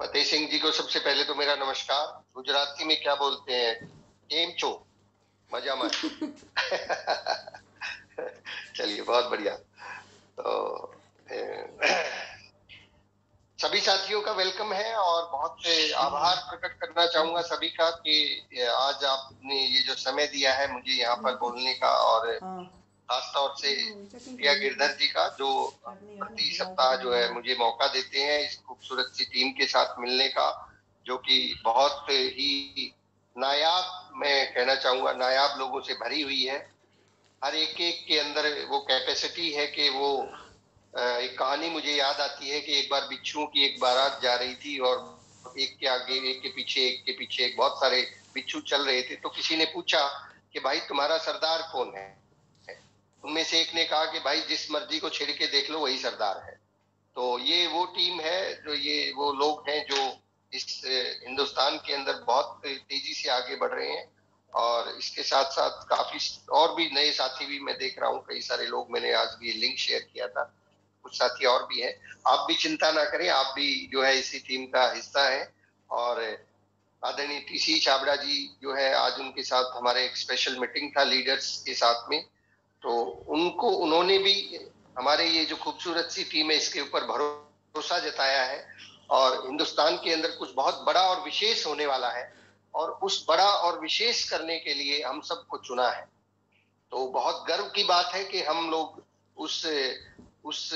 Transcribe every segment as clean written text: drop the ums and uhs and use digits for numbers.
फतेह सिंह जी को सबसे पहले तो मेरा नमस्कार। गुजराती में क्या बोलते हैं, केम छो, मजा मत। चलिए, बहुत बढ़िया। तो सभी साथियों का वेलकम है और बहुत आभार प्रकट करना चाहूंगा सभी का कि आज आपने ये जो समय दिया है मुझे यहाँ पर बोलने का, और खास तौर से प्रिया गिरधर जी का, जो प्रति सप्ताह जो है मुझे मौका देते हैं इस खूबसूरत सी टीम के साथ मिलने का, जो कि बहुत ही नायाब, मैं कहना चाहूंगा नायाब लोगों से भरी हुई है। हर एक एक के अंदर वो कैपेसिटी है कि वो एक कहानी मुझे याद आती है कि एक बार बिच्छुओं की एक बारात जा रही थी और एक के आगे एक के पीछे एक के पीछे एक बहुत सारे बिच्छू चल रहे थे। तो किसी ने पूछा कि भाई तुम्हारा सरदार कौन है? उनमें से एक ने कहा कि भाई जिस मर्जी को छेड़ के देख लो वही सरदार है। तो ये वो टीम है, जो ये वो लोग हैं जो इस हिंदुस्तान के अंदर बहुत तेजी से आगे बढ़ रहे हैं। और इसके साथ साथ काफी और भी नए साथी भी मैं देख रहा हूँ, कई सारे लोग, मैंने आज भी लिंक शेयर किया था, कुछ साथी और भी हैं। आप भी चिंता ना करें, आप भी जो है इसी टीम का हिस्सा है। और आदरणीय टीसी छाबड़ा जी जो है, आज उनके साथ हमारे एक स्पेशल मीटिंग था लीडर्स के साथ में, तो उन्होंने भी हमारे ये जो खूबसूरत सी टीम है इसके ऊपर भरोसा जताया है और हिंदुस्तान के अंदर कुछ बहुत बड़ा और विशेष होने वाला है, और उस बड़ा और विशेष करने के लिए हम सबको चुना है। तो बहुत गर्व की बात है कि हम लोग उस उस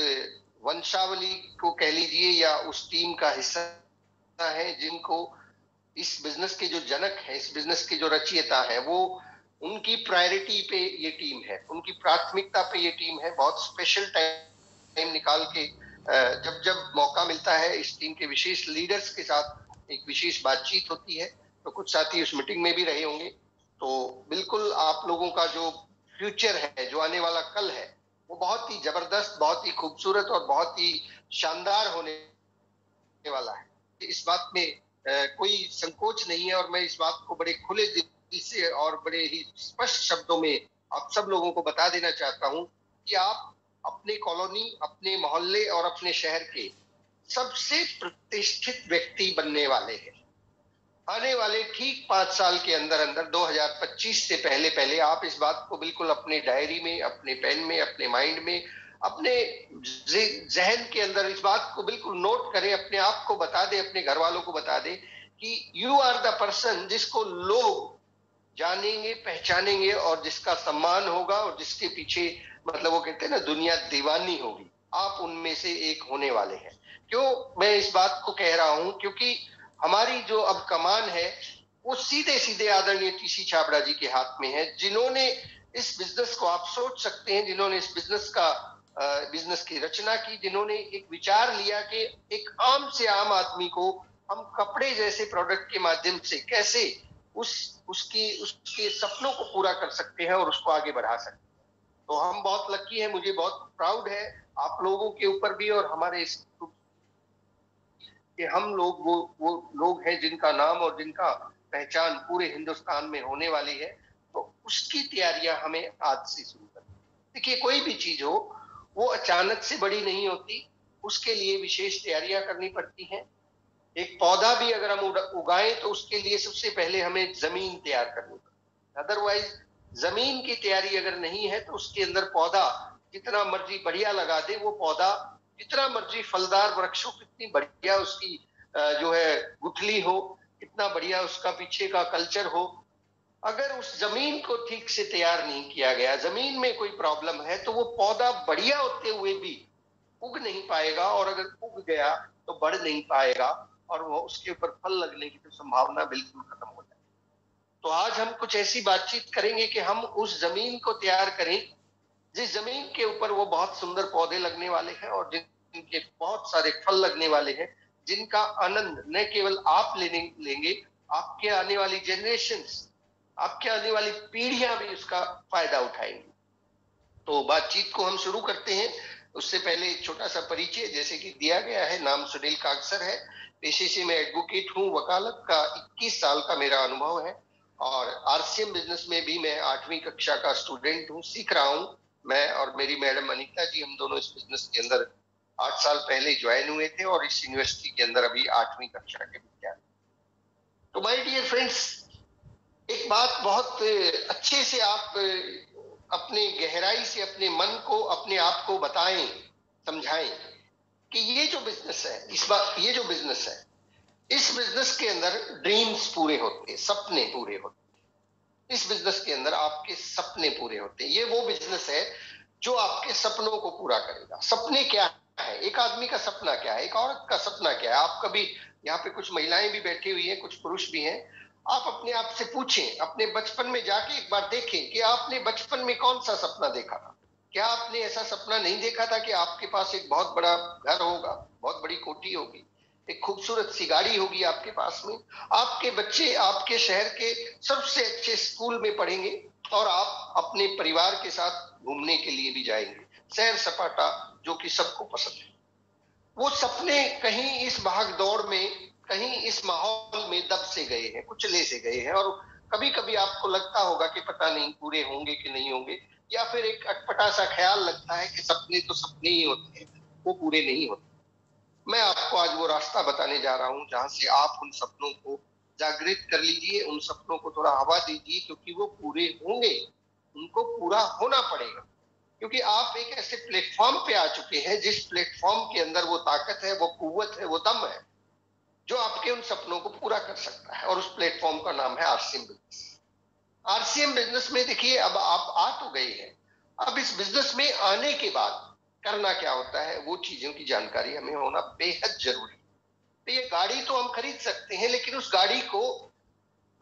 वंशावली को कह लीजिए या उस टीम का हिस्सा है जिनको इस बिजनेस के जो जनक है, इस बिजनेस के जो रचयिता है, वो उनकी प्रायोरिटी पे ये टीम है, उनकी प्राथमिकता पे ये टीम है। बहुत स्पेशल टाइम निकाल के जब जब मौका मिलता है इस टीम के विशेष लीडर्स के साथ एक विशेष बातचीत होती है। तो कुछ साथी उस मीटिंग में भी रहे होंगे। तो बिल्कुल आप लोगों का जो फ्यूचर है, जो आने वाला कल है, वो बहुत ही जबरदस्त, बहुत ही खूबसूरत और बहुत ही शानदार होने वाला है। इस बात में कोई संकोच नहीं है और मैं इस बात को बड़े खुले दिल से और बड़े ही स्पष्ट शब्दों में आप सब लोगों को बता देना चाहता हूं कि आप अपने कॉलोनी, अपने मोहल्ले और अपने शहर के सबसे प्रतिष्ठित व्यक्ति बनने वाले हैं। आने वाले ठीक 5 साल के अंदर अंदर 2025 से पहले पहले आप इस बात को बिल्कुल अपने डायरी में, अपने पेन में, अपने माइंड में, अपने जहन के अंदर इस बात को बिल्कुल नोट करें, अपने आप को बता दे, अपने घर वालों को बता दे कि यू आर द पर्सन जिसको लोग जानेंगे, पहचानेंगे और जिसका सम्मान होगा और जिसके पीछे मतलब वो कहते हैं ना, दुनिया दीवानी होगी। आप उनमें से एक होने वाले हैं। क्यों मैं इस बात को कह रहा हूं? क्योंकि हमारी जो अब कमान है वो सीधे सीधे आदरणीय टीसी छाबड़ा जी के हाथ में है, जिन्होंने इस बिजनेस को, आप सोच सकते हैं, जिन्होंने इस बिजनेस की रचना की, जिन्होंने एक विचार लिया कि एक आम से आम आदमी को हम कपड़े जैसे प्रोडक्ट के माध्यम से कैसे उसके सपनों को पूरा कर सकते हैं और उसको आगे बढ़ा सकते हैं। तो हम बहुत लकी हैं, मुझे बहुत प्राउड है आप लोगों के ऊपर भी और हमारे इस कि हम लोग वो लोग हैं जिनका नाम और जिनका पहचान पूरे हिंदुस्तान में होने वाली है। तो उसकी तैयारियां हमें आज से शुरू करनी। देखिए, कोई भी चीज हो वो अचानक से बड़ी नहीं होती, उसके लिए विशेष तैयारियां करनी पड़ती हैं। एक पौधा भी अगर हम उगाएं तो उसके लिए सबसे पहले हमें जमीन तैयार करनी पड़ती है। अदरवाइज जमीन की तैयारी अगर नहीं है तो उसके अंदर पौधा जितना मर्जी बढ़िया लगा दे, वो पौधा जितना मर्जी फलदार वृक्ष हो, कितनी बढ़िया उसकी जो है गुठली हो, कितना बढ़िया उसका पीछे का कल्चर हो, अगर उस जमीन को ठीक से तैयार नहीं किया गया, जमीन में कोई प्रॉब्लम है, तो वो पौधा बढ़िया होते हुए भी उग नहीं पाएगा, और अगर उग गया तो बढ़ नहीं पाएगा और वो उसके ऊपर फल लगने की तो संभावना बिल्कुल खत्म हो जाए। तो आज हम कुछ ऐसी बातचीत करेंगे कि हम उस जमीन को तैयार करें जिस जमीन के ऊपर वो बहुत सुंदर पौधे लगने वाले हैं और जिनके बहुत सारे फल लगने वाले हैं, जिनका आनंद न केवल आप लेंगे, आपके आने वाली जनरेशंस, आपके आने वाली पीढ़ियां भी उसका फायदा उठाएंगी। तो बातचीत को हम शुरू करते हैं। उससे पहले एक छोटा सा परिचय जैसे कि दिया गया है, नाम सुनील कागसर है, पेशे से मैं एडवोकेट हूँ, वकालत का 21 साल का मेरा अनुभव है और आरसीएम बिजनेस में भी मैं 8वीं कक्षा का स्टूडेंट हूँ, सीख रहा हूँ। मैं और मेरी मैडम अनीता जी, हम दोनों इस बिजनेस के अंदर 8 साल पहले ज्वाइन हुए थे और इस यूनिवर्सिटी के अंदर अभी 8वीं कक्षा के विद्यार्थी। तो माय डियर फ्रेंड्स, एक बात बहुत अच्छे से आप अपने गहराई से अपने मन को, अपने आप को बताएं, समझाएं कि ये जो बिजनेस है, ये जो बिजनेस है, इस बिजनेस के अंदर ड्रीम्स पूरे होते हैं, सपने पूरे होते हैं। इस बिजनेस के अंदर आपके सपने पूरे होते हैं। ये वो बिजनेस है जो आपके सपनों को पूरा करेगा। सपने क्या है? एक आदमी का सपना क्या है? एक औरत का सपना क्या है? आप कभी, यहाँ पे कुछ महिलाएं भी बैठी हुई हैं, कुछ पुरुष भी हैं, आप अपने आप से पूछें, अपने बचपन में जाके एक बार देखें कि आपने बचपन में कौन सा सपना देखा था। क्या आपने ऐसा सपना नहीं देखा था कि आपके पास एक बहुत बड़ा घर होगा, बहुत बड़ी कोठी होगी, एक खूबसूरत सी गाड़ी होगी आपके पास में, आपके बच्चे आपके शहर के सबसे अच्छे स्कूल में पढ़ेंगे और आप अपने परिवार के साथ घूमने के लिए भी जाएंगे, सैर सपाटा जो कि सबको पसंद है। वो सपने कहीं इस भाग दौड़ में, कहीं इस माहौल में दब से गए हैं, कुचले से गए हैं, और कभी कभी आपको लगता होगा कि पता नहीं पूरे होंगे कि नहीं होंगे, या फिर एक अटपटा सा ख्याल लगता है कि सपने तो सपने ही होते हैं, वो पूरे नहीं होते। मैं आपको आज वो रास्ता बताने जा रहा हूं जहां से आप उन सपनों को जागृत कर लीजिए, उन सपनों को थोड़ा हवा दीजिए, क्योंकि वो पूरे होंगे, उनको पूरा होना पड़ेगा। क्योंकि आप एक ऐसे प्लेटफॉर्म पे आ चुके हैं जिस प्लेटफॉर्म के अंदर वो ताकत है, वो कुव्वत है, वो दम है जो आपके उन सपनों को पूरा कर सकता है, और उस प्लेटफॉर्म का नाम है आरसीएम बिजनेस। आरसीएम बिजनेस में देखिए, अब आप आ तो गए हैं, अब इस बिजनेस में आने के बाद करना क्या होता है, वो चीजों की जानकारी हमें होना बेहद जरूरी है। तो ये गाड़ी तो हम खरीद सकते हैं, लेकिन उस गाड़ी को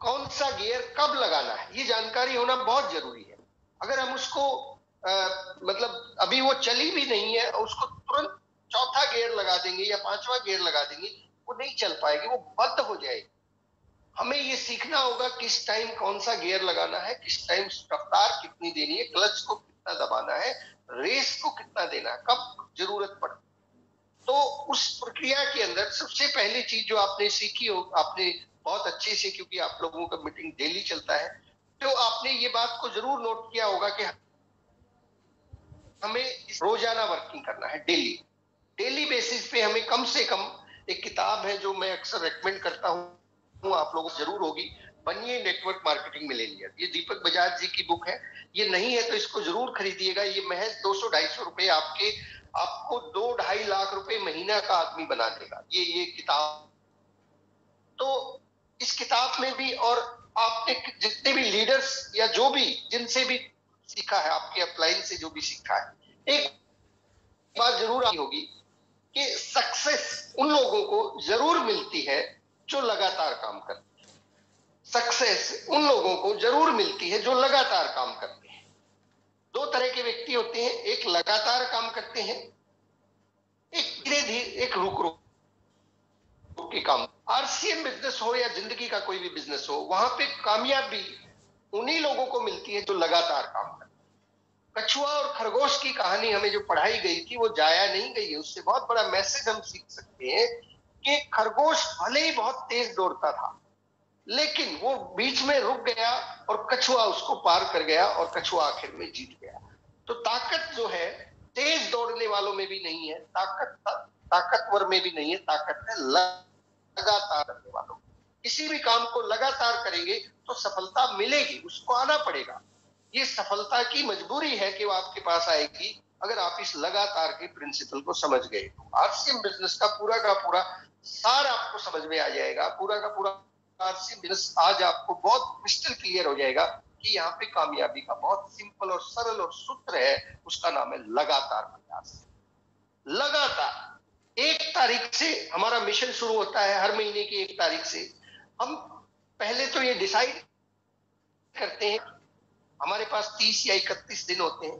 कौन सा गियर कब लगाना है, ये जानकारी होना बहुत जरूरी है। अगर हम उसको मतलब अभी वो चली भी नहीं है, उसको तुरंत चौथा गियर लगा देंगे या पांचवा गियर लगा देंगे, वो नहीं चल पाएगी, वो बंद हो जाएगी। हमें ये सीखना होगा किस टाइम कौन सा गियर लगाना है, किस टाइम रफ्तार कितनी देनी है, क्लच को कितना दबाना है, रेस को कितना देना है, कब जरूरत पड़े। तो उस प्रक्रिया के अंदर सबसे पहली चीज जो आपने सीखी हो, आपने बहुत अच्छे से, क्योंकि आप लोगों का मीटिंग डेली चलता है, तो आपने ये बात को जरूर नोट किया होगा कि हमें रोजाना वर्किंग करना है, डेली डेली बेसिस पे हमें कम से कम, एक किताब है जो मैं अक्सर रेकमेंड करता हूँ, आप लोगों को जरूर होगी, बनिए नेटवर्क मार्केटिंग मिलेनियर। ये दीपक बजाज जी की बुक है। ये नहीं है तो इसको जरूर खरीदिएगा। ये महज 200-250 रुपए आपको 2-2.5 लाख रुपए महीना का आदमी बना देगा ये किताब। तो इस किताब में भी, और आपने जितने भी लीडर्स या जो भी जिनसे भी सीखा है, आपके अपलाइन से जो भी सीखा है, एक बात जरूर आई होगी कि सक्सेस उन लोगों को जरूर मिलती है जो लगातार काम करते हैं। सक्सेस उन लोगों को जरूर मिलती है जो लगातार काम करते हैं। दो तरह के व्यक्ति होते हैं, एक लगातार काम करते हैं, एक धीरे धीरे, एक रुक रुक के काम। आरसीएम बिजनेस हो या जिंदगी का कोई भी बिजनेस हो, वहां पे कामयाबी उन्हीं लोगों को मिलती है जो लगातार काम करते हैं। कछुआ और खरगोश की कहानी हमें जो पढ़ाई गई थी वो जाया नहीं गई है। उससे बहुत बड़ा मैसेज हम सीख सकते हैं कि खरगोश भले ही बहुत तेज दौड़ता था, लेकिन वो बीच में रुक गया और कछुआ उसको पार कर गया और कछुआ आखिर में जीत गया। तो ताकत जो है तेज दौड़ने वालों में भी नहीं है, ताकतवर में भी नहीं है, ताकत है लगातार करने वालों। किसी भी काम को लगातार करेंगे तो सफलता मिलेगी, उसको आना पड़ेगा। ये सफलता की मजबूरी है कि वो आपके पास आएगी अगर आप इस लगातार के प्रिंसिपल को समझ गए। तो आरसीएम बिजनेस का पूरा सार आपको समझ में आ जाएगा। पूरा का पूरा आरसीएम बिजनेस आज आपको बहुत क्रिस्टल क्लियर हो जाएगा कि यहाँ पे कामयाबी का बहुत सिंपल और सरल और सूत्र है, उसका नाम है लगातार प्रयास। लगातार 1 तारीख से हमारा मिशन शुरू होता है, हर महीने की 1 तारीख से हम पहले तो ये डिसाइड करते हैं, हमारे पास 30 या 31 दिन होते हैं।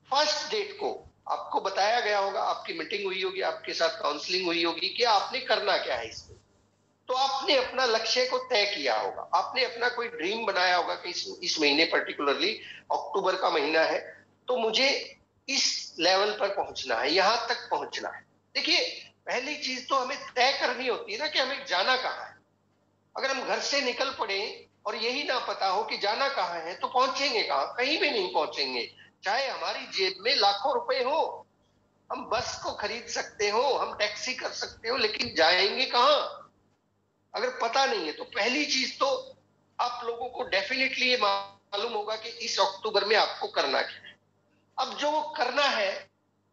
फर्स्ट डेट को आपको बताया गया होगा, आपकी मीटिंग हुई होगी, आपके साथ काउंसलिंग हुई होगी कि आपने करना क्या है इसमें। तो आपने अपना लक्ष्य को तय किया होगा, आपने अपना कोई ड्रीम बनाया होगा कि इस महीने पर्टिकुलरली अक्टूबर का महीना है तो मुझे इस लेवल पर पहुंचना है, यहां तक पहुंचना है। देखिए, पहली चीज तो हमें तय करनी होती है ना कि हमें जाना कहाँ है। अगर हम घर से निकल पड़े और यही ना पता हो कि जाना कहाँ है तो पहुंचेंगे कहाँ? कहीं भी नहीं पहुंचेंगे, चाहे हमारी जेब में लाखों रुपए हो। हम बस को खरीद सकते हो, हम टैक्सी कर सकते हो, लेकिन जाएंगे कहाँ अगर पता नहीं है? तो पहली चीज तो आप लोगों को डेफिनेटली ये मालूम होगा कि इस अक्टूबर में आपको करना क्या है। अब जो वो करना है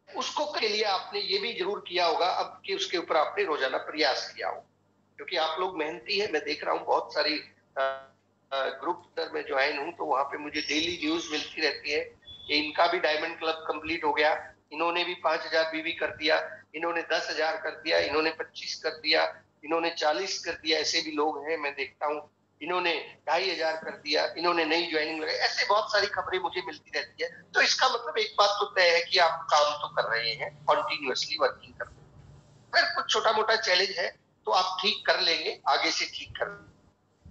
उसको के लिए आपने ये भी जरूर किया होगा अब कि उसके ऊपर आपने रोजाना प्रयास किया हो, क्योंकि आप लोग मेहनती है। मैं देख रहा हूँ बहुत सारी ग्रुप में ज्वाइन हूँ, तो वहां पे मुझे डेली न्यूज मिलती रहती है कि इनका भी डायमंड क्लब कंप्लीट हो गया, इन्होंने भी 5,000 बीवी कर दिया, इन्होंने 10,000 कर दिया, इन्होंने 25 कर दिया, इन्होंने 40 कर दिया। ऐसे भी लोग हैं मैं देखता हूँ, इन्होंने 2,500 कर दिया, इन्होंने नई ज्वाइनिंग लगाई। ऐसे बहुत सारी खबरें मुझे मिलती रहती है। तो इसका मतलब एक बात तो तय है कि आप काम तो कर रहे हैं, कॉन्टिन्यूअसली वर्किंग कर रहे हैं। अगर कुछ छोटा मोटा चैलेंज है तो आप ठीक कर लेंगे, आगे से ठीक कर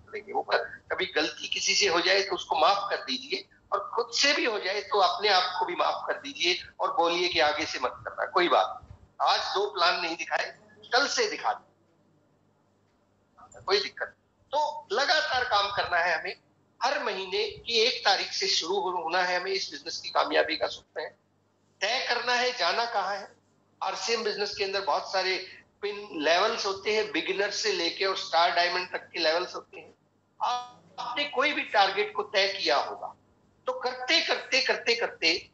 लेंगे। वो कभी गलती किसी से हो जाए तो उसको माफ कर दीजिए, और खुद से भी हो जाए तो अपने आप को भी माफ कर दीजिए और बोलिए कि आगे से मत करना, कोई बात नहीं। आज 2 प्लान नहीं दिखाए, कल से दिखा दो, कोई दिक्कत। तो लगातार काम करना है हमें। हर महीने की 1 तारीख से शुरू होना है हमें इस बिजनेस की कामयाबी का सपना है। तय करना है जाना कहाँ है। आरसीएम बिजनेस के अंदर बहुत सारे पिन लेवल्स होते हैं, बिगिनर से लेके और स्टार डायमंड तक के लेवल्स होते हैं। आपने कोई भी टारगेट को तय किया होगा, तो करते करते करते करते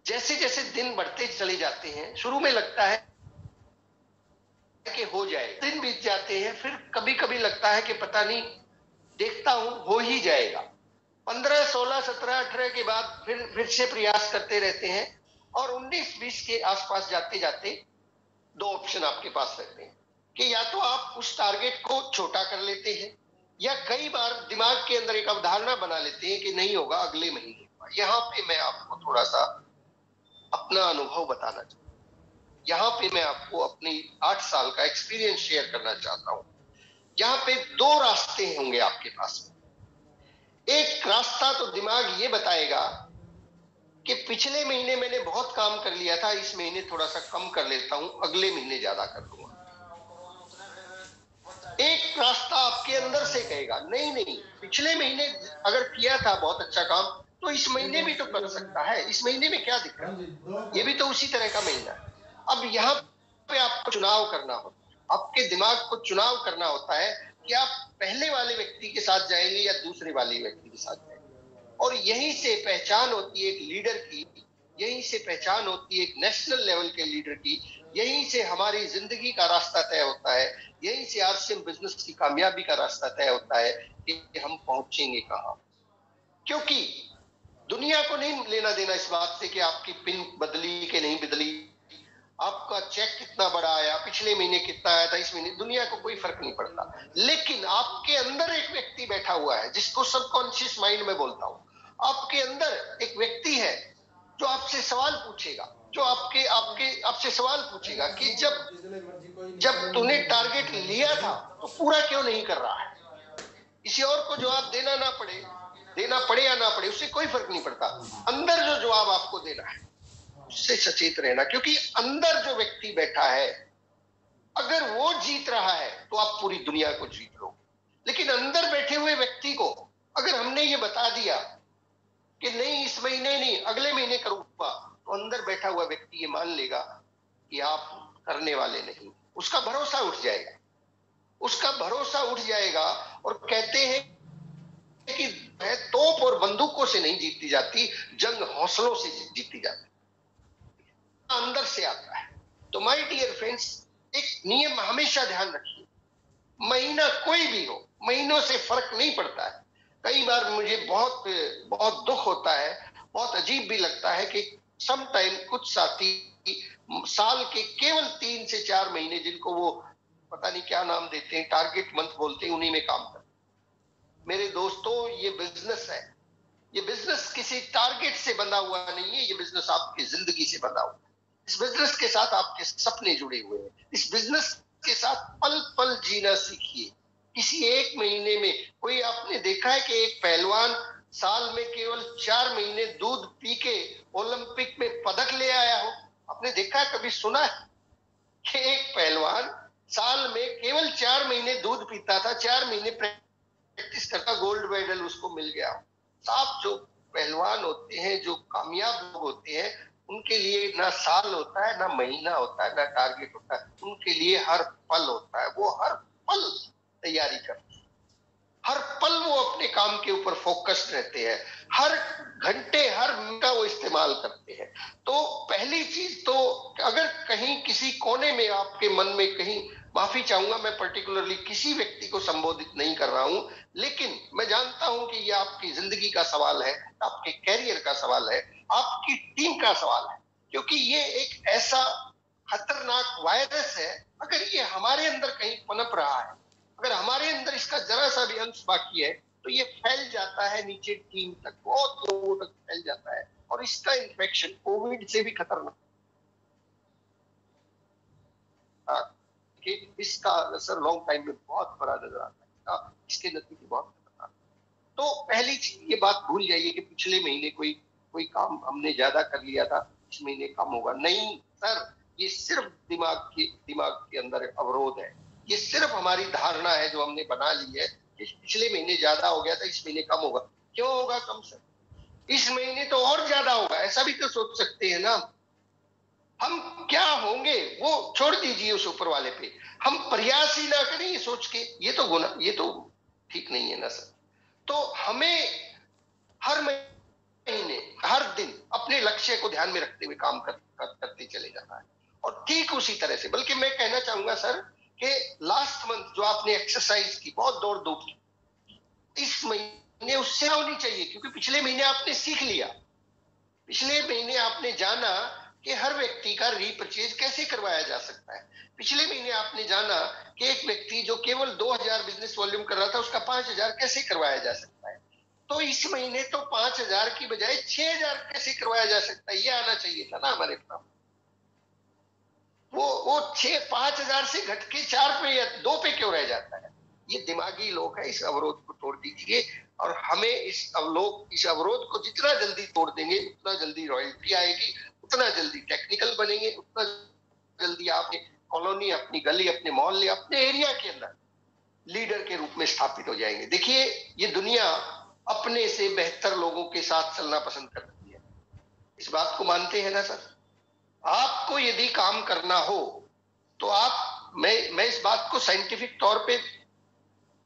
जैसे जैसे दिन बढ़ते चले जाते हैं, शुरू में लगता है कि हो जाएगा, दिन बीत जाते हैं, फिर कभी कभी लगता है कि पता नहीं, देखता हूं हो ही जाएगा। 15, 16, 17, 18 के बाद फिर से प्रयास करते रहते हैं, और 19, 20 के आसपास जाते जाते 2 ऑप्शन आपके पास रहते हैं कि या तो आप उस टारगेट को छोटा कर लेते हैं, या कई बार दिमाग के अंदर एक अवधारणा बना लेते हैं कि नहीं होगा, अगले महीने होगा। यहाँ पे मैं आपको थोड़ा सा अपना अनुभव बताना चाहता हूँ। यहाँ पे मैं आपको अपनी 8 साल का एक्सपीरियंस शेयर करना चाहता हूँ। यहाँ पे 2 रास्ते होंगे आपके पास। एक रास्ता तो दिमाग ये बताएगा कि पिछले महीने मैंने बहुत काम कर लिया था, इस महीने थोड़ा सा कम कर लेता हूं, अगले महीने ज्यादा कर लूंगा। एक रास्ता आपके अंदर से कहेगा नहीं नहीं, पिछले महीने अगर किया था बहुत अच्छा काम, तो इस महीने भी तो कर सकता है, इस महीने में क्या दिक्कत है, ये भी तो उसी तरह का महीना है। अब यहाँ पे आपको चुनाव करना होता है, आपके दिमाग को चुनाव करना होता है कि आप पहले वाले व्यक्ति के साथ जाएंगे या दूसरे वाले व्यक्ति के साथ जाएंगे। और यहीं से पहचान होती है एक लीडर की, यहीं से पहचान होती है एक नेशनल लेवल के लीडर की, यहीं से हमारी जिंदगी का रास्ता तय होता है, यहीं से आरसीएम बिजनेस की कामयाबी का रास्ता तय होता है कि हम पहुंचेंगे कहां। क्योंकि दुनिया को नहीं लेना देना इस बात से कि आपकी पिन बदली कि नहीं बदली, आपका चेक कितना बड़ा आया, पिछले महीने कितना आया था, इस महीने, दुनिया को कोई फर्क नहीं पड़ता। लेकिन आपके अंदर एक व्यक्ति बैठा हुआ है जिसको सबकॉन्शियस माइंड में बोलता हूं। आपके अंदर एक व्यक्ति है जो आपसे सवाल पूछेगा, जो आपके आपके आपसे सवाल पूछेगा कि जब तूने टारगेट लिया था तो पूरा क्यों नहीं कर रहा है। किसी और को जवाब देना पड़े या ना पड़े, उससे कोई फर्क नहीं पड़ता। अंदर जो जवाब आपको देना है उससे सचेत रहना, क्योंकि अंदर जो व्यक्ति बैठा है अगर वो जीत रहा है तो आप पूरी दुनिया को जीत लोगे। लेकिन अंदर बैठे हुए व्यक्ति को अगर हमने ये बता दिया कि नहीं इस महीने नहीं अगले महीने करूंगा, तो अंदर बैठा हुआ व्यक्ति ये मान लेगा कि आप करने वाले नहीं, उसका भरोसा उठ जाएगा, उसका भरोसा उठ जाएगा। और कहते हैं कि तोप और बंदूकों से नहीं जीती जाती, जंग हौसलों से जीती जाती है, अंदर से आता है। तो माय डियर फ्रेंड्स, एक नियम हमेशा ध्यान रखिए, महीना कोई भी हो, महीनों से फर्क नहीं पड़ता है। कई बार मुझे बहुत बहुत दुख होता है, बहुत अजीब भी लगता है कि सम टाइम कुछ साथी साल के केवल 3 से 4 महीने, जिनको वो पता नहीं क्या नाम देते हैं, टारगेट मंथ बोलते हैं, उन्हीं में काम करते। मेरे दोस्तों, ये बिजनेस है, ये बिजनेस किसी टारगेट से बंधा हुआ नहीं है, ये बिजनेस आपकी जिंदगी से बंधा हुआ है। इस बिजनेस के साथ आपके सपने जुड़े हुए हैं, इस बिजनेस के साथ पल पल जीना सीखिए। किसी एक महीने में, कोई आपने देखा है कि एक पहलवान साल में केवल 4 महीने दूध पी के ओलंपिक में पदक ले आया हो? आपने देखा है, कभी सुना है कि एक पहलवान साल में केवल 4 महीने दूध पीता था, 4 महीने प्रैक्टिस करता, गोल्ड मेडल उसको मिल गया? साहब, जो पहलवान होते हैं, जो कामयाब लोग होते हैं, उनके लिए ना साल होता है, ना महीना होता है, ना टारगेट होता है, उनके लिए हर पल होता है। वो हर पल तैयारी करते हैं, हर पल वो अपने काम के ऊपर फोकस्ड रहते हैं, हर घंटे हर मिनट वो इस्तेमाल करते हैं। तो पहली चीज तो, अगर कहीं किसी कोने में आपके मन में कहीं, माफी चाहूंगा मैं पर्टिकुलरली किसी व्यक्ति को संबोधित नहीं कर रहा हूं, लेकिन मैं जानता हूं कि ये आपकी जिंदगी का सवाल है, आपके कैरियर का सवाल है, आपकी टीम का सवाल है, क्योंकि ये एक ऐसा खतरनाक वायरस है, अगर ये हमारे अंदर कहीं पनप रहा है, अगर हमारे अंदर इसका जरा सा भी अंश बाकी है, तो ये फैल जाता है नीचे टीम तक, बहुत लोगों तक फैल जाता है, और इसका इन्फेक्शन कोविड से भी खतरनाक कि इसका असर लॉन्ग टाइम में बहुत बड़ा नजर आता है, इसके नतीजे बहुत खतरनाक। तो पहली चीज ये बात भूल जाइए कि पिछले महीने कोई काम हमने ज्यादा कर लिया था, इस महीने कम होगा, नहीं सर, ये सिर्फ दिमाग के अंदर अवरोध है, ये सिर्फ हमारी धारणा है जो हमने बना ली है कि पिछले महीने ज्यादा हो गया था, इस महीने कम होगा। क्यों होगा कम सर? इस महीने तो और ज्यादा होगा, ऐसा भी तो सोच सकते हैं ना। हम क्या होंगे वो छोड़ दीजिए उस ऊपर वाले पे, हम प्रयास ही ना करें ये सोच के, ये तो गुना, ये तो ठीक नहीं है ना सर। तो हमें हर महीने हर दिन अपने लक्ष्य को ध्यान में रखते हुए काम करते चले जाना है। और ठीक उसी तरह से, बल्कि मैं कहना चाहूंगा सर कि लास्ट मंथ जो आपने एक्सरसाइज की, बहुत दौड़ धूप की, इस महीने उससे होनी चाहिए, क्योंकि पिछले महीने आपने सीख लिया, पिछले महीने आपने जाना कि हर व्यक्ति का रीपरचेज कैसे करवाया जा सकता है। पिछले महीने आपने जाना कि एक व्यक्ति जो केवल 2000 बिजनेस वॉल्यूम कर रहा था, उसका 5000 कैसे करवाया जा सकता है। तो इस महीने तो 5000 की बजाय 6000 कैसे करवाया जा सकता है, ये आना चाहिए था ना हमारे पास। वो 5000 से घट के 4 पे या 2 पे क्यों रह जाता है? ये दिमागी लोग है, इस अवरोध को तोड़ दीजिए। और हमें इस अवरोध को जितना जल्दी तोड़ देंगे, उतना जल्दी रॉयल्टी आएगी, उतना जल्दी टेक्निकल बनेंगे, उतना जल्दी आप कॉलोनी, अपनी गली, अपने मोहल्ले, अपने एरिया के अंदर लीडर के रूप में स्थापित हो जाएंगे। देखिए, ये दुनिया अपने से बेहतर लोगों के साथ चलना पसंद करती है, इस बात को मानते हैं ना सर? आपको यदि काम करना हो तो आप, मैं इस बात को साइंटिफिक तौर पे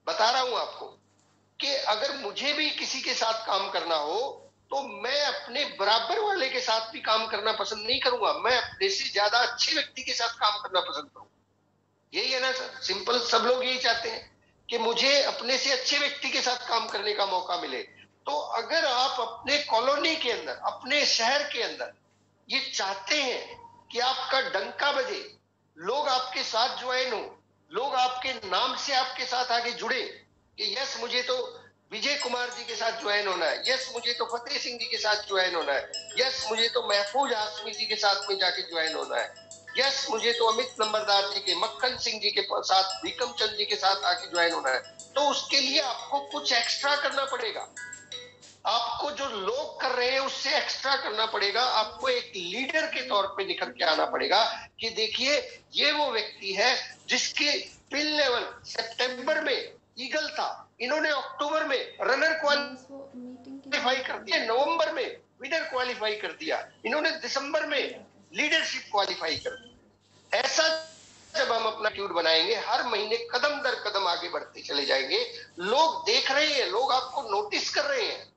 बता रहा हूं आपको, कि अगर मुझे भी किसी के साथ काम करना हो तो मैं अपने बराबर वाले के साथ भी काम करना पसंद नहीं करूंगा, मैं अपने से ज्यादा अच्छे व्यक्ति के साथ काम करना पसंद करूंगा। यही है ना सर, सिंपल, सब लोग यही चाहते हैं कि मुझे अपने से अच्छे व्यक्ति के साथ काम करने का मौका मिले। तो अगर आप अपने कॉलोनी के अंदर, अपने शहर के अंदर ये चाहते हैं कि आपका डंका बजे, लोग आपके साथ ज्वाइन हो, लोग आपके नाम से आपके साथ आगे जुड़े कि यस मुझे तो विजय कुमार जी के साथ ज्वाइन होना है, यस मुझे तो फतेह सिंह जी के साथ ज्वाइन होना है, यस मुझे तो महफूज हाशमी जी के साथ में जाके ज्वाइन होना है, यस मुझे तो अमित नंबरदार जी के, मक्खन सिंह जी के साथ, विक्रम चंद जी के साथ आके ज्वाइन होना है, तो उसके लिए आपको कुछ एक्स्ट्रा करना पड़ेगा। आपको जो लोग कर रहे हैं उससे एक्स्ट्रा करना पड़ेगा, आपको एक लीडर के तौर पे निखर के आना पड़ेगा कि देखिए ये वो व्यक्ति है जिसके पिल लेवल सितंबर में ईगल था, इन्होंने अक्टूबर में रनर क्वालिफाई कर दिया, नवंबर में विनर क्वालिफाई कर दिया, इन्होंने दिसंबर में लीडरशिप क्वालिफाई कर दिया। ऐसा जब हम अपना एटीट्यूड बनाएंगे, हर महीने कदम दर कदम आगे बढ़ते चले जाएंगे, लोग देख रहे हैं, लोग आपको नोटिस कर रहे हैं,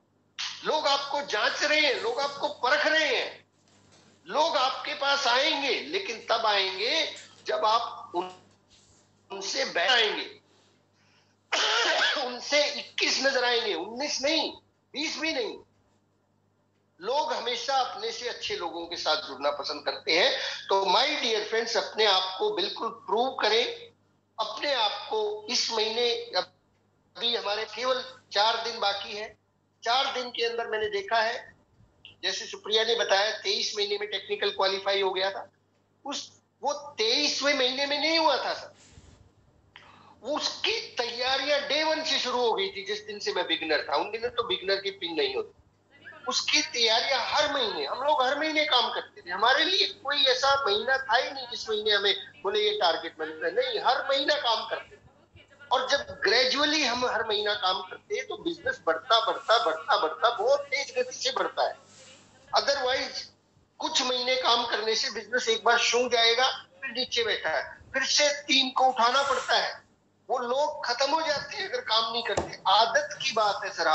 लोग आपको जांच रहे हैं, लोग आपको परख रहे हैं, लोग आपके पास आएंगे, लेकिन तब आएंगे जब आप उनसे बैठ आएंगे, उनसे 21 नजर आएंगे, 19 नहीं, 20 भी नहीं। लोग हमेशा अपने से अच्छे लोगों के साथ जुड़ना पसंद करते हैं। तो माय डियर फ्रेंड्स, अपने आप को बिल्कुल प्रूव करें, अपने आप को इस महीने, अभी हमारे केवल 4 दिन बाकी है, 4 दिन के अंदर मैंने देखा है, जैसे सुप्रिया ने बताया 23 महीने में टेक्निकल क्वालिफाई हो गया था, वो 23वें महीने में नहीं हुआ था सर, उसकी तैयारियां डे 1 से शुरू हो गई थी। जिस दिन से मैं बिगनर था, उन दिनों तो बिगनर की पिन नहीं होती, उसकी तैयारियां हर महीने, हम लोग हर महीने काम करते थे, हमारे लिए कोई ऐसा महीना था ही नहीं जिस महीने हमें बोले ये टारगेट मिलता है, नहीं, हर महीना काम करते। और जब ग्रेजुअली हम हर महीना काम करते हैं तो बिजनेस बढ़ता बढ़ता बढ़ता बढ़ता बहुत तेज गति से बढ़ता है। अदरवाइज कुछ महीने काम करने से बिजनेस एक बार सूंघ जाएगा, फिर नीचे बैठा है, फिर से टीम को उठाना पड़ता है, वो लोग खत्म हो जाते हैं अगर काम नहीं करते। आदत की बात है सर,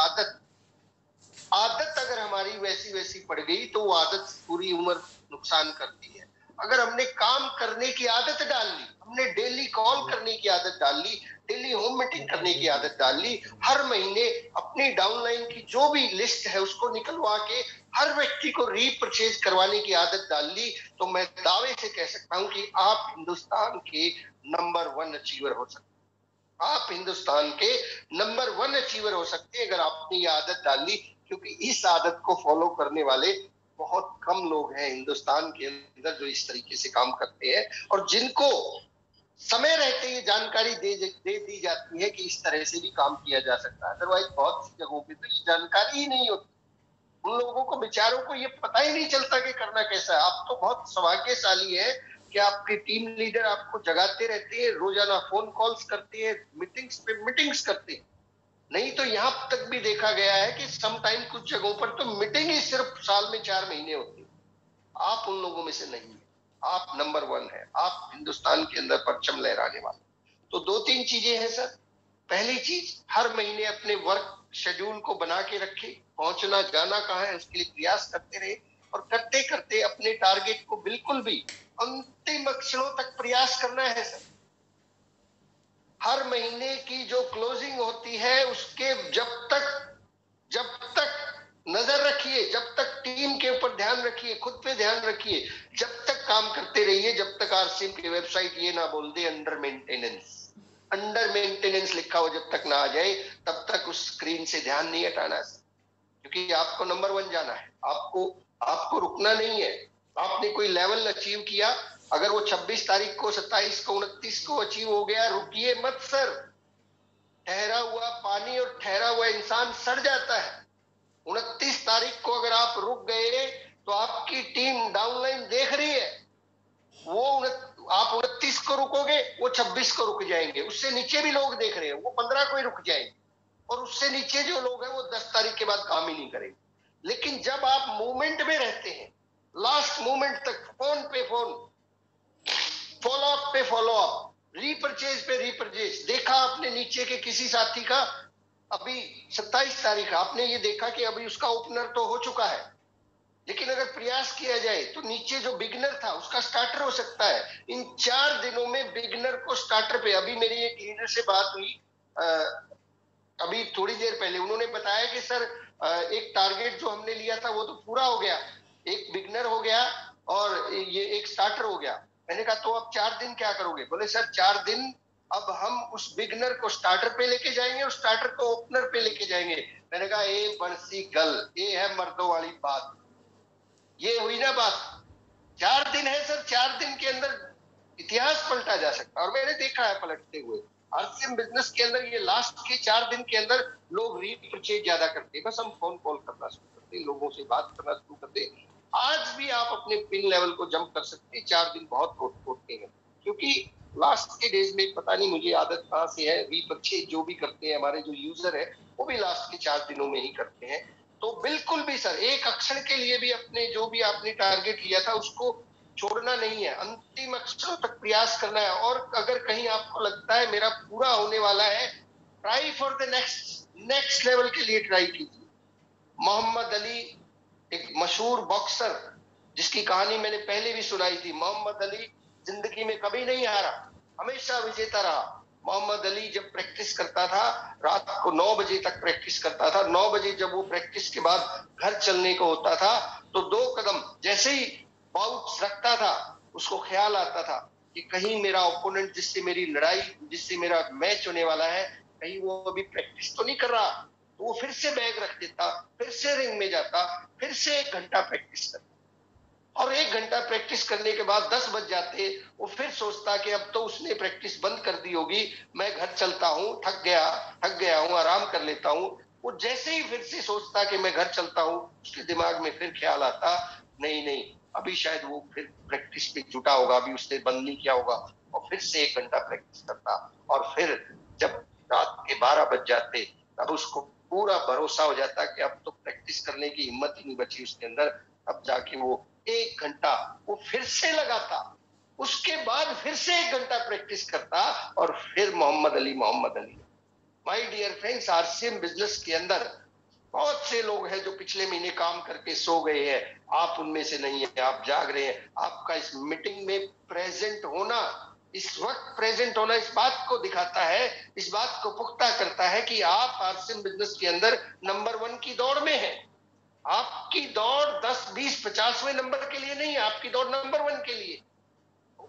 आदत अगर हमारी वैसी वैसी पड़ गई तो वो आदत पूरी उम्र नुकसान करती है। अगर हमने काम करने की आदत डाल ली, हमने डेली कॉल करने की आदत डाल ली, डेली होम मीटिंग करने की आदत डाल ली, हर महीने अपनी डाउनलाइन की जो भी लिस्ट है उसको निकलवा के हर व्यक्ति को रीपरचेज करवाने की आदत डाल ली, तो मैं दावे से कह सकता हूं कि आप हिंदुस्तान के नंबर 1 अचीवर हो सकते हैं। आप हिंदुस्तान के नंबर 1 अचीवर हो सकते हैं अगर आपने ये आदत डाल ली, क्योंकि इस आदत को फॉलो करने वाले बहुत कम लोग हैं हिंदुस्तान के अंदर जो इस तरीके से काम करते हैं और जिनको समय रहते ये जानकारी दे दी जाती है कि इस तरह से भी काम किया जा सकता है। अदरवाइज बहुत सी जगहों पे तो ये जानकारी ही नहीं होती, उन लोगों को बेचारों को ये पता ही नहीं चलता कि करना कैसा है। आप तो बहुत सौभाग्यशाली है कि आपके टीम लीडर आपको जगाते रहते हैं, रोजाना फोन कॉल्स करते हैं, मीटिंग्स पे मीटिंग्स करते हैं। नहीं तो यहाँ तक भी देखा गया है कि सम टाइम कुछ जगहों पर तो मीटिंग ही सिर्फ साल में 4 महीने होती है। आप उन लोगों में से नहीं है, आप नंबर 1 है, आप हिंदुस्तान के अंदर परचम लहराने वाले। तो 2-3 चीजें हैं सर। पहली चीज, हर महीने अपने वर्क शेड्यूल को बना के रखे, पहुंचना जाना कहाँ है उसके लिए प्रयास करते रहे और करते करते अपने टारगेट को बिल्कुल भी अंतिम अक्षरों तक प्रयास करना है सर। हर महीने की जो क्लोजिंग होती है उसके जब तक नजर रखिए, जब तक टीम के ऊपर ध्यान रखिए, खुद पे ध्यान रखिए, जब तक काम करते रहिए, जब तक आरसीएम की वेबसाइट ये ना बोल दे अंडर मेंटेनेंस लिखा हो जब तक ना आ जाए, तब तक उस स्क्रीन से ध्यान नहीं हटाना, क्योंकि आपको नंबर 1 जाना है। आपको रुकना नहीं है। आपने कोई लेवल अचीव किया, अगर वो 26 तारीख को, 27 को, 29 को अचीव हो गया, रुकिए मत सर। ठहरा हुआ पानी और ठहरा हुआ इंसान सड़ जाता है। 29 तारीख को अगर आप रुक गए तो आपकी टीम डाउनलाइन देख रही है, वो आप 29 को रुकोगे, वो 26 को रुक जाएंगे, उससे नीचे भी लोग देख रहे हैं, वो 15 को ही रुक जाएंगे और उससे नीचे जो लोग हैं वो 10 तारीख के बाद काम ही नहीं करेंगे। लेकिन जब आप मूवमेंट में रहते हैं, लास्ट मूवमेंट तक फोन पे फोन, फॉलो अप पे फॉलो अप, रीपरचेज पे रीपरचेज, देखा आपने नीचे के किसी साथी का, अभी 27 तारीख आपने ये देखा कि अभी उसका ओपनर तो हो चुका है, लेकिन अगर प्रयास किया जाए तो नीचे जो बिगनर था उसका स्टार्टर हो सकता है। इन 4 दिनों में बिगनर को स्टार्टर पे, अभी मेरी एक लीडर से बात हुई अभी थोड़ी देर पहले, उन्होंने बताया कि सर एक टारगेट जो हमने लिया था वो तो पूरा हो गया, एक बिगनर हो गया और ये एक स्टार्टर हो गया। मैंने कहा तो अब 4 दिन क्या करोगे? बोले सर 4 दिन अब हम उस बिगनर को स्टार्टर पे लेके जाएंगे और स्टार्टर को ओपनर पे लेके जाएंगे। मैंने कहा ए बंसी गल, ये है मर्दों वाली बात, ये हुई ना बात। 4 दिन है सर, 4 दिन के अंदर इतिहास पलटा जा सकता है और मैंने देखा है पलटते हुए। आरसीएम बिजनेस के अंदर ये लास्ट के 4 दिन के अंदर लोग रीपरचेज ज्यादा करते हैं, बस हम फोन कॉल करना शुरू करते हैं, लोगों से बात करना शुरू करते हैं। आज भी आप अपने पिन लेवल को जंप कर सकते हैं, 4 दिन बहुत छोटे हैं, क्योंकि लास्ट के डेज में पता नहीं मुझे आदत कहाँ से है, रीपरचेज जो भी करते हैं हमारे जो यूजर है वो भी लास्ट के 4 दिनों में ही करते हैं। तो बिल्कुल भी सर एक अक्षर के लिए भी अपने जो भी आपने टारगेट लिया था उसको छोड़ना नहीं है, अंतिम अक्षरों तक प्रयास करना है। और अगर कहीं आपको लगता है मेरा पूरा होने वाला है, try for the next level के लिए ट्राई कीजिए। मोहम्मद अली एक मशहूर बॉक्सर जिसकी कहानी मैंने पहले भी सुनाई थी, मोहम्मद अली जिंदगी में कभी नहीं हारा, हमेशा विजेता रहा। मोहम्मद अली जब प्रैक्टिस करता था रात को 9 बजे तक प्रैक्टिस करता था, 9 बजे जब वो प्रैक्टिस के बाद घर चलने को होता था तो 2 कदम जैसे ही बाउंस रखता था उसको ख्याल आता था कि कहीं मेरा ओपोनेंट जिससे मेरी लड़ाई, जिससे मेरा मैच होने वाला है, कहीं वो अभी प्रैक्टिस तो नहीं कर रहा। तो वो फिर से बैग रख देता, फिर से रिंग में जाता, फिर से 1 घंटा प्रैक्टिस करता और 1 घंटा प्रैक्टिस करने के बाद 10 बज जाते, वो फिर सोचता कि अब तो उसने प्रैक्टिस बंद कर दी होगी, मैं घर चलता हूँ, थक गया हूँ, आराम कर लेता हूँ। वो जैसे ही फिर से सोचता कि मैं घर चलता हूँ, उसके दिमाग में फिर ख्याल आता नहीं अभी शायद वो फिर प्रैक्टिस पे जुटा होगा, अभी उसने बंद नहीं किया होगा, और फिर से 1 घंटा प्रैक्टिस करता। और फिर जब रात के 12 बज जाते तब उसको पूरा भरोसा हो जाता कि अब तो प्रैक्टिस करने की हिम्मत ही नहीं बची उसके अंदर, अब जाके वो 1 घंटा वो फिर से लगाता, उसके बाद फिर से 1 घंटा प्रैक्टिस करता और फिर Muhammad Ali. My dear friends, RCM business के अंदर बहुत से लोग हैं जो पिछले महीने काम करके सो गए हैं, आप उनमें से नहीं है, आप जाग रहे हैं। आपका इस मीटिंग में प्रेजेंट होना, इस वक्त प्रेजेंट होना इस बात को दिखाता है, इस बात को पुख्ता करता है कि आप आरसीएम बिजनेस के अंदर नंबर 1 की दौड़ में हैं। आपकी दौड़ 10, 20, 50वें नंबर के लिए नहीं है, आपकी दौड़ नंबर 1 के लिए।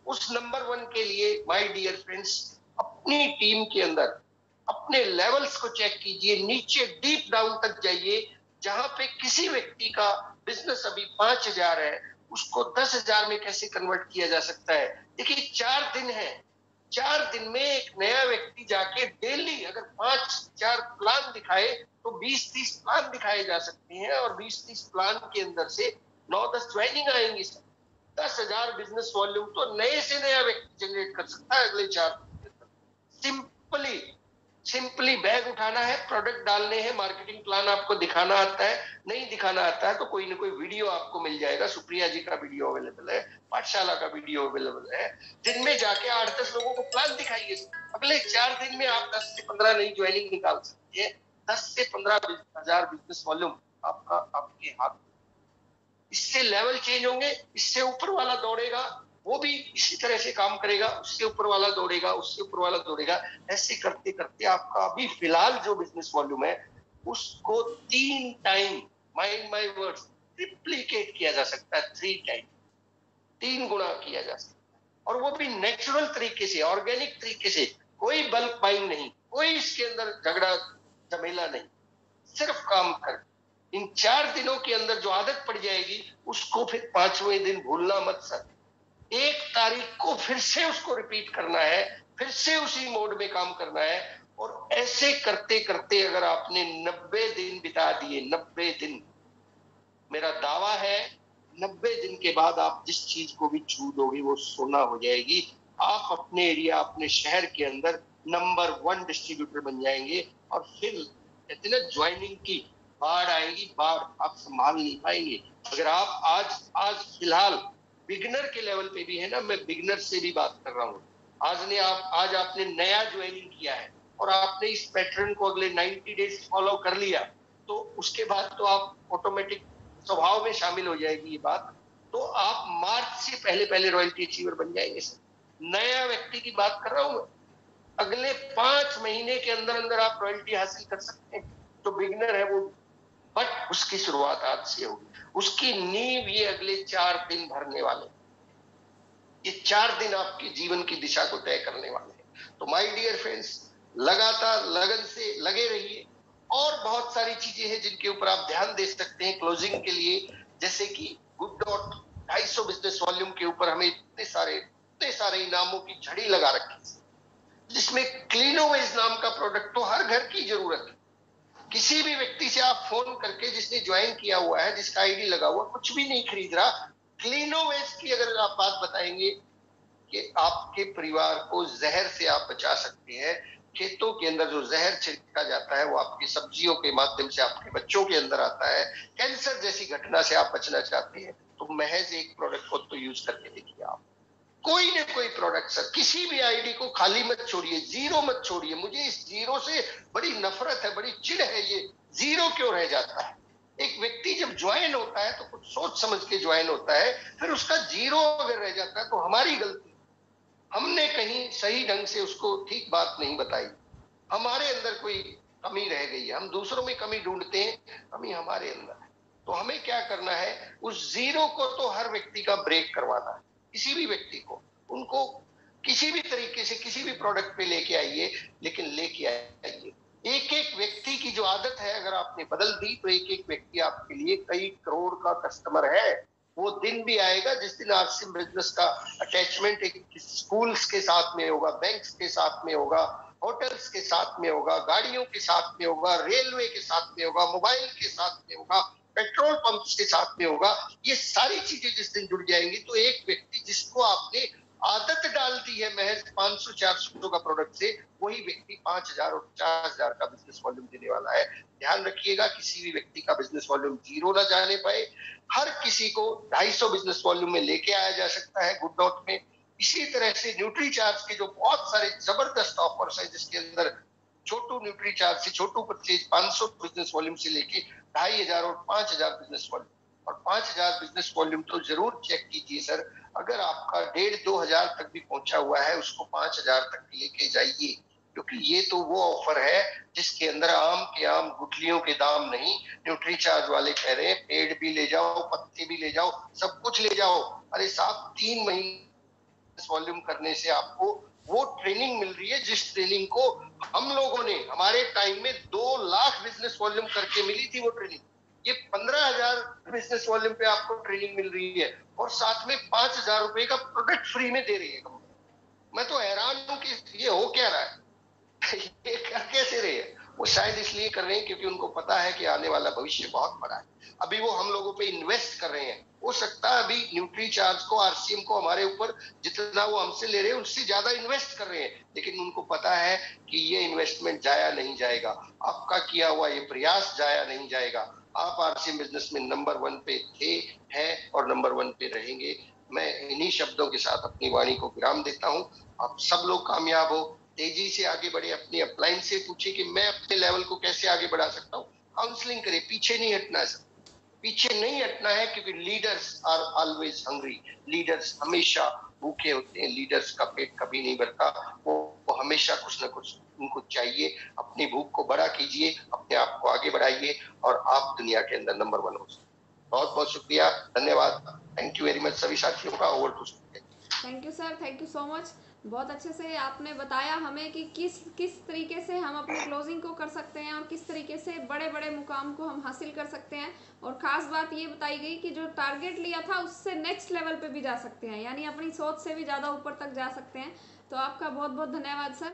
उस नंबर 1 के लिए माय डियर फ्रेंड्स, अपनी टीम के अंदर अपने लेवल्स को चेक कीजिए, नीचे डीप डाउन तक जाइए, जहां पे किसी व्यक्ति का बिजनेस अभी 5,000 है, उसको 10,000 में कैसे कन्वर्ट किया जा सकता है। देखिए 4 दिन है, 4 दिन में एक नया व्यक्ति जाके डेली अगर 5-4 प्लान दिखाए तो 20-30 प्लान दिखाए जा सकते हैं, और 20-30 प्लान के अंदर से 9-10 ज्वाइनिंग आएंगी। 10,000 बिजनेस वॉल्यूम तो नए से नया व्यक्ति जनरेट कर सकता है अगले 4 दिन। सिंपली बैग उठाना है, प्रोडक्ट डालने हैं, मार्केटिंग प्लान आपको दिखाना आता है, नहीं दिखाना आता है तो कोई ना कोई वीडियो आपको मिल जाएगा। सुप्रिया जी का वीडियो अवेलेबल है, पाठशाला का वीडियो अवेलेबल है, दिन में जाके 8-10 लोगों को प्लान दिखाइए। अगले 4 दिन में आप 10 से 15 नई ज्वाइनिंग निकाल सकते हैं। 10 से 15,000 बिजनेस वॉल्यूम आपका आपके हाथ। इससे लेवल चेंज होंगे, इससे ऊपर वाला दौड़ेगा, वो भी इसी तरह से काम करेगा, उसके ऊपर वाला दौड़ेगा, उसके ऊपर वाला दौड़ेगा। ऐसे करते करते आपका अभी फिलहाल जो बिजनेस वॉल्यूम है उसको 3 time, mind my words, triplicate किया जा सकता है। 3 टाइम, 3 गुना किया जा सकता है, और वो भी नेचुरल तरीके से, ऑर्गेनिक तरीके से। कोई बल्क बाइंग नहीं, कोई इसके अंदर झगड़ा झमेला नहीं, सिर्फ काम कर। इन 4 दिनों के अंदर जो आदत पड़ जाएगी उसको फिर 5वें दिन भूलना मत सर। 1 तारीख को फिर से उसको रिपीट करना है, फिर से उसी मोड में काम करना है। और ऐसे करते करते अगर आपने 90 दिन बिता दिए, 90 दिन, मेरा दावा है 90 दिन के बाद आप जिस चीज को भी छू दोगे वो सोना हो जाएगी। आप अपने एरिया, अपने शहर के अंदर नंबर 1 डिस्ट्रीब्यूटर बन जाएंगे। और फिर कहते ना, ज्वाइनिंग की बाढ़ आएगी, बाढ़ आप संभाल नहीं पाएंगे। अगर आप आज फिलहाल बिगनर के लेवल पे भी है ना, मैं बिगनर से भी बात कर रहा हूँ, आज आपने नया ज्वाइनिंग किया है और आपने इस पैटर्न को अगले 90 डेज फॉलो कर लिया, तो उसके बाद तो आप ऑटोमेटिक स्वभाव में शामिल हो जाएगी ये बात। तो आप मार्च से पहले पहले रॉयल्टी अचीवर बन जाएंगे। नया व्यक्ति की बात कर रहा हूं, अगले 5 महीने के अंदर अंदर आप रॉयल्टी हासिल कर सकते हैं। तो बिगिनर है वो, बट उसकी शुरुआत आज से होगी। उसकी नींव ये अगले 4 दिन भरने वाले, ये 4 दिन आपके जीवन की दिशा को तय करने वाले हैं। तो माय डियर फ्रेंड्स, लगातार लगन से लगे रहिए। और बहुत सारी चीजें हैं जिनके ऊपर आप ध्यान दे सकते हैं क्लोजिंग के लिए, जैसे कि गुड डॉट 250 बिजनेस वॉल्यूम के ऊपर हमें इतने सारे इनामों की झड़ी लगा रखी, जिसमें क्लीनोवेज नाम का प्रोडक्ट तो हर घर की जरूरत है। किसी भी व्यक्ति से आप फोन करके, जिसने ज्वाइन किया हुआ है, जिसका आईडी लगा हुआ, कुछ भी नहीं खरीद रहा, क्लीनोवेज की अगर आप बात बताएंगे कि आपके परिवार को जहर से आप बचा सकते हैं। खेतों के अंदर जो जहर छिड़का जाता है वो आपकी सब्जियों के माध्यम से आपके बच्चों के अंदर आता है। कैंसर जैसी घटना से आप बचना चाहते हैं तो महज एक प्रोडक्ट को तो यूज करके देखिए। आप कोई न कोई प्रोडक्ट सर, किसी भी आईडी को खाली मत छोड़िए, जीरो मत छोड़िए। मुझे इस जीरो से बड़ी नफरत है, बड़ी चिढ़ है, ये जीरो क्यों रह जाता है। एक व्यक्ति जब ज्वाइन होता है तो कुछ सोच समझ के ज्वाइन होता है, फिर उसका जीरो अगर रह जाता है तो हमारी गलती, हमने कहीं सही ढंग से उसको ठीक बात नहीं बताई, हमारे अंदर कोई कमी रह गई है। हम दूसरों में कमी ढूंढते हैं, कमी हमारे अंदर है। तो हमें क्या करना है, उस जीरो को तो हर व्यक्ति का ब्रेक करवाना है। किसी भी व्यक्ति को, उनको किसी भी तरीके से किसी भी प्रोडक्ट पे लेके आइए, लेकिन लेके आइए। एक एक व्यक्ति की जो आदत है अगर आपने बदल दी तो एक एक व्यक्ति आपके लिए कई करोड़ का कस्टमर है। वो दिन भी आएगा जिस दिन आरसीएम बिजनेस का अटैचमेंट एक स्कूल्स के साथ में होगा, बैंक्स के साथ में होगा, होटल्स के साथ में होगा, गाड़ियों के साथ में होगा, रेलवे के साथ में होगा, मोबाइल के साथ में होगा, पेट्रोल पंप्स के साथ में होगा। ये सारी चीजें जिस दिन जुड़ जाएंगी तो एक व्यक्ति जिसको आपने आदत डाल दी है महज 500-400 का प्रोडक्ट से, वही व्यक्ति 5,000 और 50,000 का बिजनेस वॉल्यूम देने वाला है। ध्यान रखिएगा, किसी भी व्यक्ति का बिजनेस वॉल्यूम जीरो ना जाने पाए। हर किसी को 250 बिजनेस वॉल्यूम में लेके आया जा सकता है गुड डॉट में। इसी तरह से न्यूट्री चार्ज के जो बहुत सारे जबरदस्त ऑफर्स है, जिसके अंदर छोटू न्यूट्री चार्ज से छोटू परचेज 500 बिजनेस वॉल्यूम से लेके 2,500 और 5,000 बिजनेस वॉल्यूम, और 5,000 बिजनेस वॉल्यूम तो जरूर चेक कीजिए सर। अगर आपका 1,500-2,000 तक भी पहुंचा हुआ है, उसको 5,000 तक लेके जाइए, क्योंकि ये तो वो ऑफर है जिसके अंदर आम के आम गुठलियों के दाम नहीं। न्यूट्री चार्ज वाले कह रहे हैं पेड़ भी ले जाओ, पत्ते भी ले जाओ, सब कुछ ले जाओ। अरे साहब, 3 महीने वॉल्यूम करने से आपको वो ट्रेनिंग मिल रही है जिस ट्रेनिंग को हम लोगों ने हमारे टाइम में 2 लाख बिजनेस वॉल्यूम करके मिली थी वो ट्रेनिंग। ये 15,000 बिजनेस वॉल्यूम पे आपको ट्रेनिंग मिल रही है, और साथ में 5,000 रुपए का प्रोडक्ट फ्री में दे रही है कंपनी। मैं तो हैरान हूं कि ये हो क्या रहा है। ये कर कैसे रहे हैं? वो शायद इसलिए कर रहे हैं क्योंकि उनको पता है कि आने वाला भविष्य बहुत बड़ा है। अभी वो हम लोगों पे इन्वेस्ट कर रहे हैं। हो सकता है अभी न्यूट्री चार्ज को, आरसीएम को हमारे ऊपर जितना वो हमसे ले रहे हैं उससे ज्यादा इन्वेस्ट कर रहे हैं, लेकिन उनको पता है कि ये इन्वेस्टमेंट जाया नहीं जाएगा। आपका किया हुआ ये प्रयास जाया नहीं जाएगा। आप आरसीएम बिजनेस में नंबर 1 पे थे, हैं और नंबर 1 पे रहेंगे। मैं इन्हीं शब्दों के साथ अपनी वाणी को विराम देता हूँ। आप सब लोग कामयाब हो, तेजी से आगे बढ़े। अपनी अपलाइन से पूछे कि मैं अपने लेवल को कैसे आगे बढ़ा सकता हूँ। काउंसलिंग करे, पीछे नहीं हटना है सर, पीछे नहीं हटना है, क्योंकि leaders are always hungry. Leaders हमेशा भूखे होते हैं। लीडर्स का पेट कभी नहीं भरता। वो हमेशा कुछ ना कुछ उनको चाहिए। अपनी भूख को बड़ा कीजिए, अपने आप को आगे बढ़ाइए, और आप दुनिया के अंदर नंबर 1 हो। बहुत बहुत शुक्रिया, धन्यवाद। थैंक यू वेरी मच सभी साथियों का। Over to. Thank you sir, thank you so much. बहुत अच्छे से आपने बताया हमें कि किस किस तरीके से हम अपनी क्लोजिंग को कर सकते हैं और किस तरीके से बड़े बड़े मुकाम को हम हासिल कर सकते हैं। और ख़ास बात ये बताई गई कि जो टारगेट लिया था उससे नेक्स्ट लेवल पे भी जा सकते हैं, यानी अपनी सोच से भी ज़्यादा ऊपर तक जा सकते हैं। तो आपका बहुत बहुत धन्यवाद सर।